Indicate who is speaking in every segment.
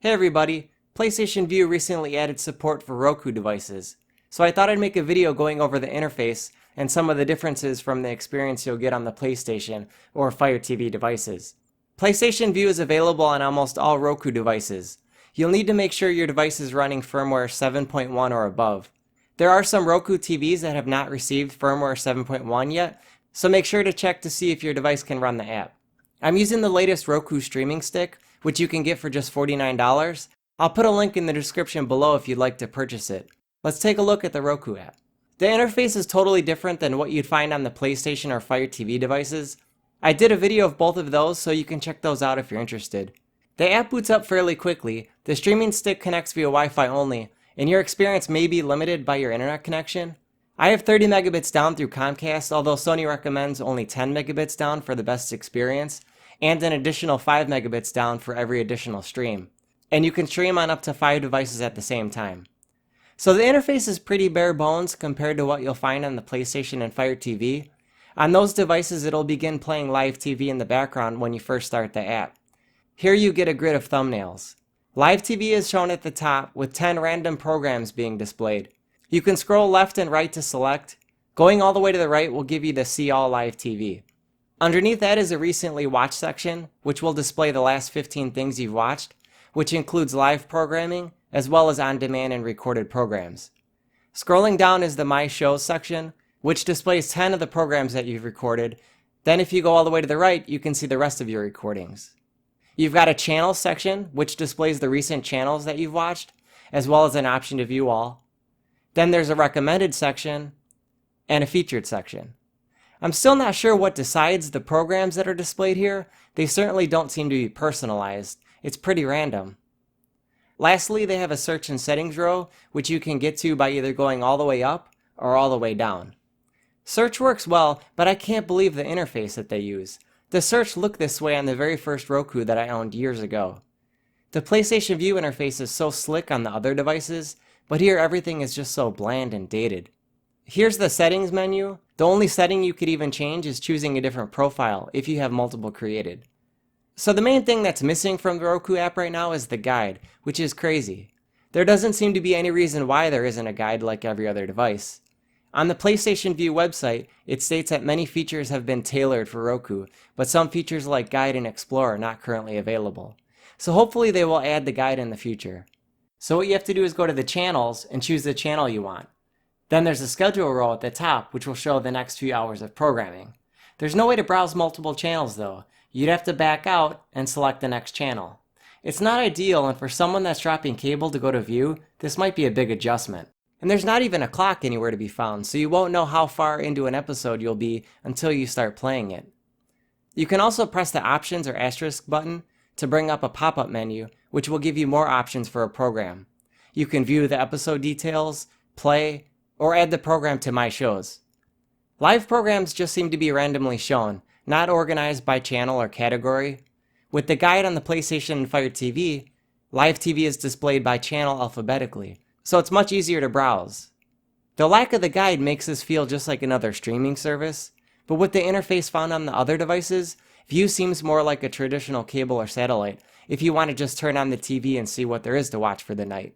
Speaker 1: Hey everybody, PlayStation Vue recently added support for Roku devices, so I thought I'd make a video going over the interface and some of the differences from the experience you'll get on the PlayStation or Fire TV devices. PlayStation Vue is available on almost all Roku devices. You'll need to make sure your device is running firmware 7.1 or above. There are some Roku TVs that have not received firmware 7.1 yet, so make sure to check to see if your device can run the app. I'm using the latest Roku streaming stick, which you can get for just $49. I'll put a link in the description below if you'd like to purchase it. Let's take a look at the Roku app. The interface is totally different than what you'd find on the PlayStation or Fire TV devices. I did a video of both of those, so you can check those out if you're interested. The app boots up fairly quickly, the streaming stick connects via Wi-Fi only, and your experience may be limited by your internet connection. I have 30 megabits down through Comcast, although Sony recommends only 10 megabits down for the best experience, and an additional 5 megabits down for every additional stream. And you can stream on up to 5 devices at the same time. So the interface is pretty bare bones compared to what you'll find on the PlayStation and Fire TV. On those devices, it'll begin playing live TV in the background when you first start the app. Here you get a grid of thumbnails. Live TV is shown at the top with 10 random programs being displayed. You can scroll left and right to select. Going all the way to the right will give you the See All Live TV. Underneath that is a recently watched section, which will display the last 15 things you've watched, which includes live programming, as well as on-demand and recorded programs. Scrolling down is the My Shows section, which displays 10 of the programs that you've recorded. Then if you go all the way to the right, you can see the rest of your recordings. You've got a Channels section, which displays the recent channels that you've watched, as well as an option to view all. Then there's a Recommended section, and a Featured section. I'm still not sure what decides the programs that are displayed here. They certainly don't seem to be personalized. It's pretty random. Lastly, they have a Search and Settings row, which you can get to by either going all the way up or all the way down. Search works well, but I can't believe the interface that they use. The search looked this way on the very first Roku that I owned years ago. The PlayStation Vue interface is so slick on the other devices, but here everything is just so bland and dated. Here's the settings menu. The only setting you could even change is choosing a different profile if you have multiple created. So the main thing that's missing from the Roku app right now is the guide, which is crazy. There doesn't seem to be any reason why there isn't a guide like every other device. On the PlayStation Vue website, it states that many features have been tailored for Roku, but some features like Guide and Explore are not currently available. So hopefully they will add the guide in the future. So what you have to do is go to the channels and choose the channel you want. Then there's a schedule row at the top, which will show the next few hours of programming. There's no way to browse multiple channels though. You'd have to back out and select the next channel. It's not ideal, and for someone that's dropping cable to go to Vue, this might be a big adjustment. And there's not even a clock anywhere to be found, so you won't know how far into an episode you'll be until you start playing it. You can also press the Options or asterisk button to bring up a pop-up menu, which will give you more options for a program. You can view the episode details, play, or add the program to My Shows. Live programs just seem to be randomly shown, not organized by channel or category. With the guide on the PlayStation and Fire TV, live TV is displayed by channel alphabetically, so it's much easier to browse. The lack of the guide makes this feel just like another streaming service, but with the interface found on the other devices, Vue seems more like a traditional cable or satellite if you want to just turn on the TV and see what there is to watch for the night.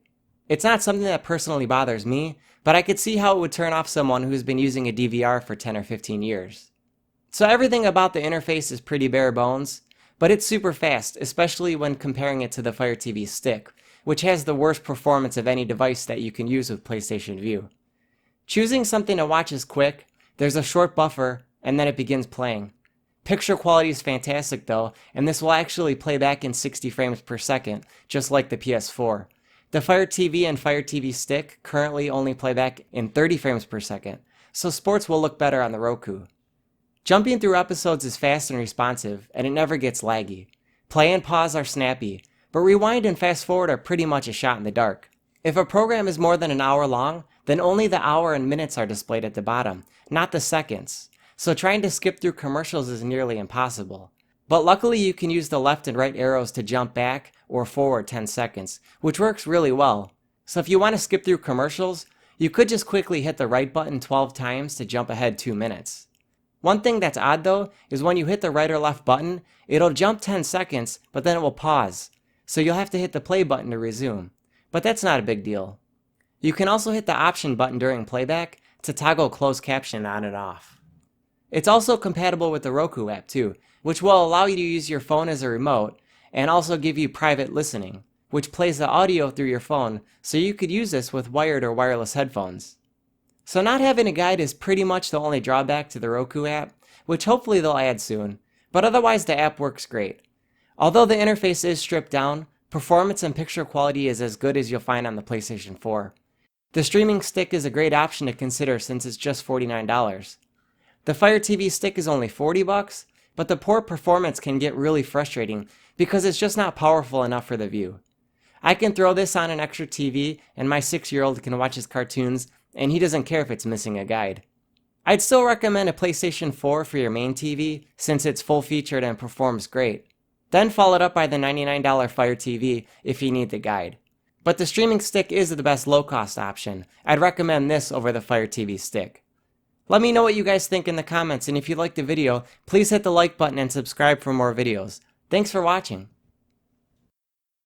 Speaker 1: It's not something that personally bothers me, but I could see how it would turn off someone who's been using a DVR for 10 or 15 years. So everything about the interface is pretty bare bones, but it's super fast, especially when comparing it to the Fire TV stick, which has the worst performance of any device that you can use with PlayStation Vue. Choosing something to watch is quick, there's a short buffer, and then it begins playing. Picture quality is fantastic though, and this will actually play back in 60 frames per second, just like the PS4. The Fire TV and Fire TV stick currently only play back in 30 frames per second, so sports will look better on the Roku. Jumping through episodes is fast and responsive, and it never gets laggy. Play and pause are snappy, but rewind and fast forward are pretty much a shot in the dark. If a program is more than an hour long, then only the hour and minutes are displayed at the bottom, not the seconds. So trying to skip through commercials is nearly impossible. But luckily you can use the left and right arrows to jump back or forward 10 seconds, which works really well. So if you want to skip through commercials, you could just quickly hit the right button 12 times to jump ahead 2 minutes. One thing that's odd though is when you hit the right or left button, it'll jump 10 seconds, but then it will pause. so you'll have to hit the play button to resume, but that's not a big deal. You can also hit the option button during playback to toggle closed caption on and off. It's also compatible with the Roku app too, which will allow you to use your phone as a remote and also give you private listening, which plays the audio through your phone, so you could use this with wired or wireless headphones. So not having a guide is pretty much the only drawback to the Roku app, which hopefully they'll add soon, but otherwise the app works great. Although the interface is stripped down, performance and picture quality is as good as you'll find on the PlayStation 4. The streaming stick is a great option to consider since it's just $49. The Fire TV stick is only $40, but the poor performance can get really frustrating because it's just not powerful enough for the view. I can throw this on an extra TV and my 6-year-old can watch his cartoons and he doesn't care if it's missing a guide. I'd still recommend a PlayStation 4 for your main TV since it's full-featured and performs great. Then follow it up by the $99 Fire TV if you need the guide. But the streaming stick is the best low-cost option. I'd recommend this over the Fire TV stick. Let me know what you guys think in the comments, and if you liked the video, please hit the like button and subscribe for more videos. Thanks for watching.